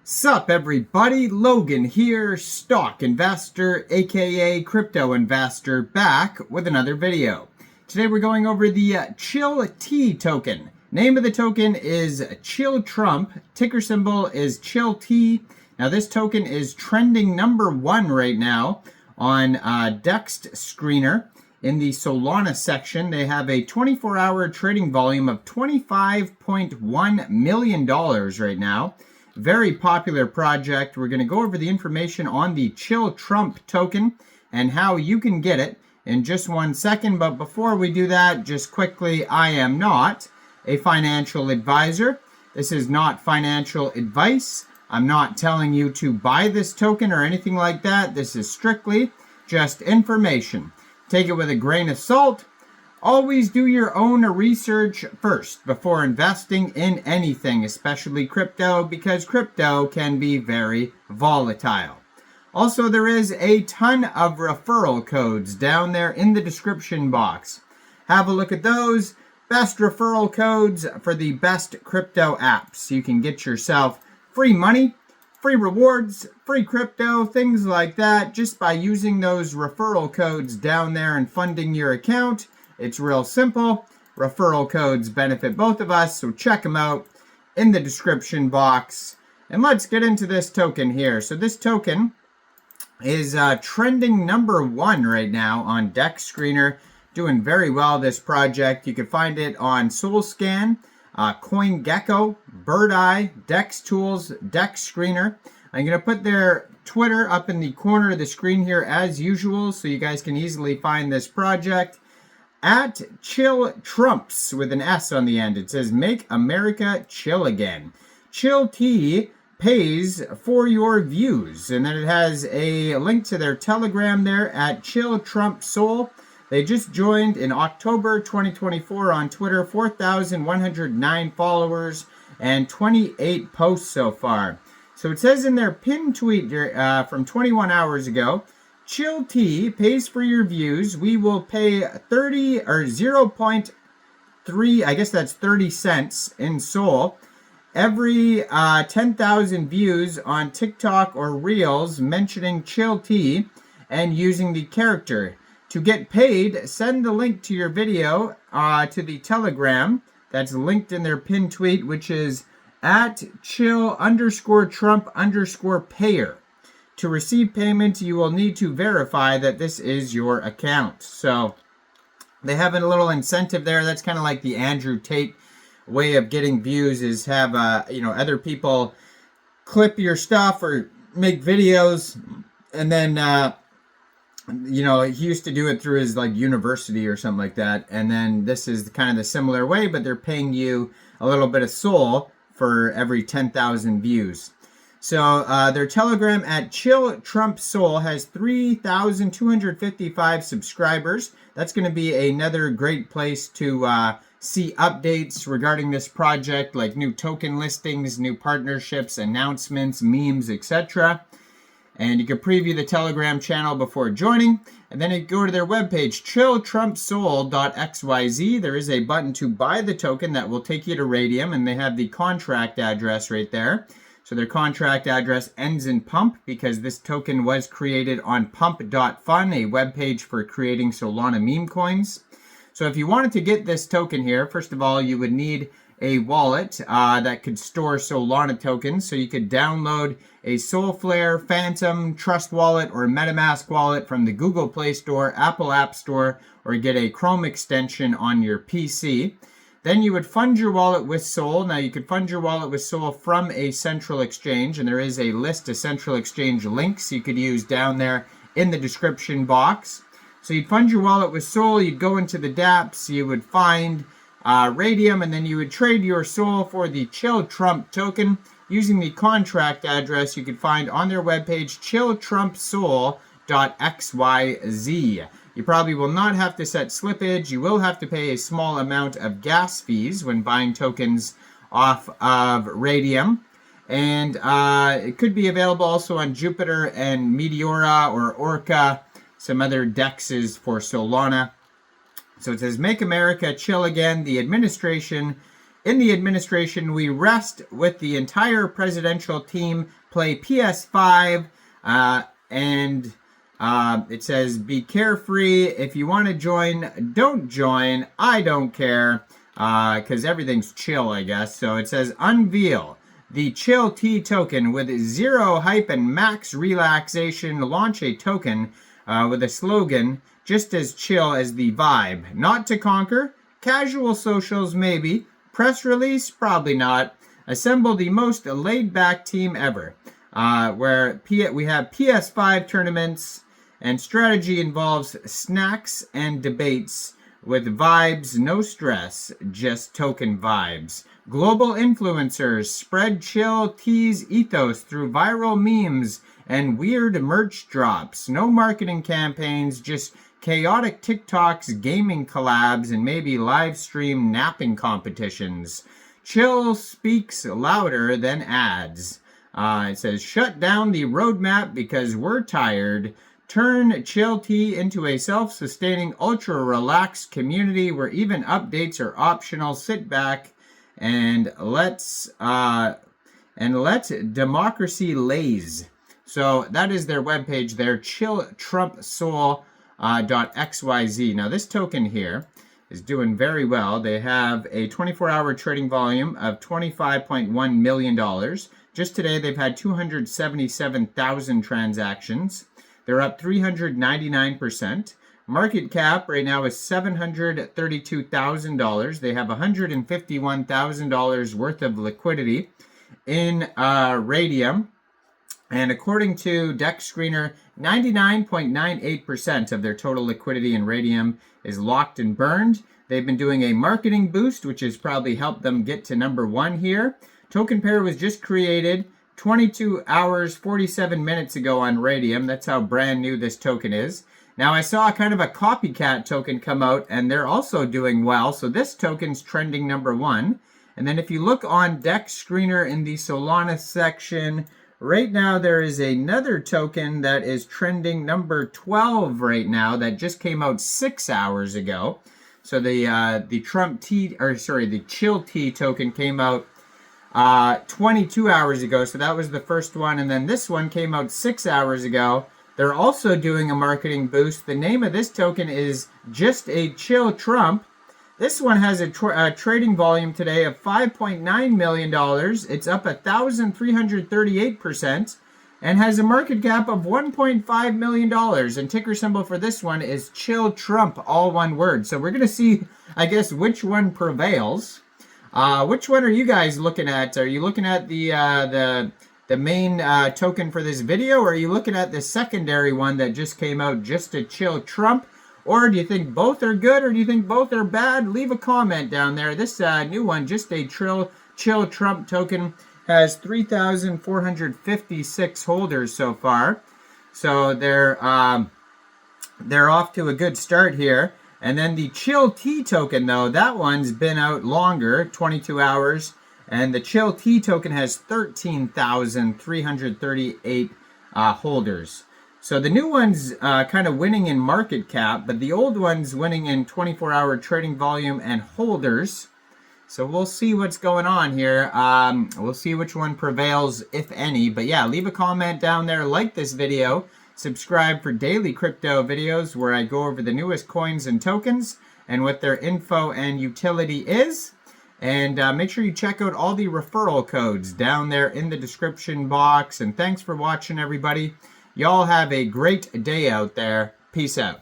Sup everybody, Logan here, stock investor aka crypto investor, back with another video. Today we're going over the Chillt token. Name of the token is Chilltrump, ticker symbol is Chillt. Now this token is trending #1 right now on DEX Screener. In the Solana section, they have a 24-hour trading volume of $25.1 million right now. Very popular project. We're going to go over the information on the Chilltrump token and how you can get it in just 1 second. But before we do that, just quickly, I am not a financial advisor. This is not financial advice. I'm not telling you to buy this token or anything like that. This is strictly just information. Take it with a grain of salt. Always do your own research first before investing in anything, especially crypto, because crypto can be very volatile. Also, there is a ton of referral codes down there in the description box. Have a look at those. Best referral codes for the best crypto apps. You can get yourself free money, free rewards, free crypto, things like that, just by using those referral codes down there and funding your account. It's real simple. Referral codes benefit both of us, so check them out in the description box. And let's get into this token here. So this token is trending #1 right now on DEX Screener. Doing very well, this project. You can find it on SolScan, CoinGecko, Birdeye, DEX Tools, DEX Screener. I'm going to put their Twitter up in the corner of the screen here as usual, so you guys can easily find this project. At Chilltrumps with an S on the end. It says, "Make America chill again. Chillt pays for your views." And then it has a link to their Telegram there at Chilltrump Soul. They just joined in October 2024 on Twitter, 4,109 followers and 28 posts so far. So it says in their pinned tweet from 21 hours ago, Chillt pays for your views. We will pay 0.3, I guess that's 30 cents in Sol. Every 10,000 views on TikTok or Reels mentioning Chillt and using the character. To get paid, send the link to your video to the Telegram. That's linked in their pinned tweet, which is at chill_Trump_payer. To receive payment, you will need to verify that this is your account. So they have a little incentive there. That's kind of like the Andrew Tate way of getting views, is have other people clip your stuff or make videos, and then he used to do it through his university or something like that. And then this is kind of the similar way, but they're paying you a little bit of Sol for every 10,000 views. So their Telegram at Chilltrump Soul has 3,255 subscribers. That's going to be another great place to see updates regarding this project, like new token listings, new partnerships, announcements, memes, etc. And you can preview the Telegram channel before joining. And then you go to their webpage, chilltrumpsoul.xyz. There is a button to buy the token that will take you to Raydium, and they have the contract address right there. So their contract address ends in pump because this token was created on pump.fun, a webpage for creating Solana meme coins. So if you wanted to get this token here, first of all, you would need a wallet that could store Solana tokens. So you could download a Solflare, Phantom, Trust Wallet, or Metamask wallet from the Google Play Store, Apple App Store, or get a Chrome extension on your PC. Then you would fund your wallet with Sol. Now you could fund your wallet with Sol from a central exchange, and there is a list of central exchange links you could use down there in the description box. So you'd fund your wallet with Sol, you'd go into the dApps, you would find Raydium, and then you would trade your Sol for the Chilltrump token using the contract address you could find on their webpage, chilltrumpsoul.xyz. You probably will not have to set slippage. You will have to pay a small amount of gas fees when buying tokens off of Raydium. And it could be available also on Jupiter and Meteora or Orca, some other dexes for Solana. So it says, "Make America chill again. The administration In the administration, we rest with the entire presidential team, play PS5, and it says, be carefree. If you want to join, don't join. I don't care, because everything's chill, I guess. So it says, unveil the Chillt token with zero hype and max relaxation. Launch a token with a slogan just as chill as the vibe. Not to conquer. Casual socials, maybe. Press release, probably not. Assemble the most laid-back team ever. Where we have PS5 tournaments, and strategy involves snacks and debates with vibes, no stress, just token vibes. Global influencers spread Chillt ethos through viral memes and weird merch drops. No marketing campaigns, just chaotic TikToks, gaming collabs, and maybe live stream napping competitions. Chill speaks louder than ads. It says, shut down the roadmap because we're tired. Turn Chillt into a self-sustaining, ultra-relaxed community where even updates are optional. Sit back and let's democracy laze. So that is their webpage there, chilltrumpsoul.xyz. Now this token here is doing very well. They have a 24-hour trading volume of $25.1 million. Just today, they've had 277,000 transactions. They're up 399%. Market cap right now is $732,000. They have $151,000 worth of liquidity in Raydium. And according to Dex Screener, 99.98% of their total liquidity in Raydium is locked and burned. They've been doing a marketing boost, which has probably helped them get to number one here. Token pair was just created 22 hours, 47 minutes ago on Raydium. That's how brand new this token is. Now, I saw kind of a copycat token come out, and they're also doing well. So this token's trending number one. And then if you look on Dex Screener in the Solana section, right now there is another token that is trending number 12 right now that just came out 6 hours ago. So the Chillt token came out 22 hours ago, so that was the first one, and then this one came out 6 hours ago. They're also doing a marketing boost. The name of this token is just a Chilltrump. This one has a trading volume today of $5.9 million. It's up 1,338% and has a market cap of $1.5 million. And ticker symbol for this one is Chilltrump, all one word. So we're going to see, I guess, which one prevails. Which one are you guys looking at? Are you looking at the main token for this video, or are you looking at the secondary one that just came out, just a Chilltrump? Or do you think both are good, or do you think both are bad? Leave a comment down there. This new one, just a Chilltrump token, has 3,456 holders so far. So they're off to a good start here. And then the Chillt token, though, that one's been out longer, 22 hours. And the Chillt token has 13,338 holders. So the new one's kind of winning in market cap, but the old one's winning in 24-hour trading volume and holders. So we'll see what's going on here. We'll see which one prevails, if any. But yeah, leave a comment down there, like this video. Subscribe for daily crypto videos where I go over the newest coins and tokens and what their info and utility is. And make sure you check out all the referral codes down there in the description box. And thanks for watching, everybody. Y'all have a great day out there. Peace out.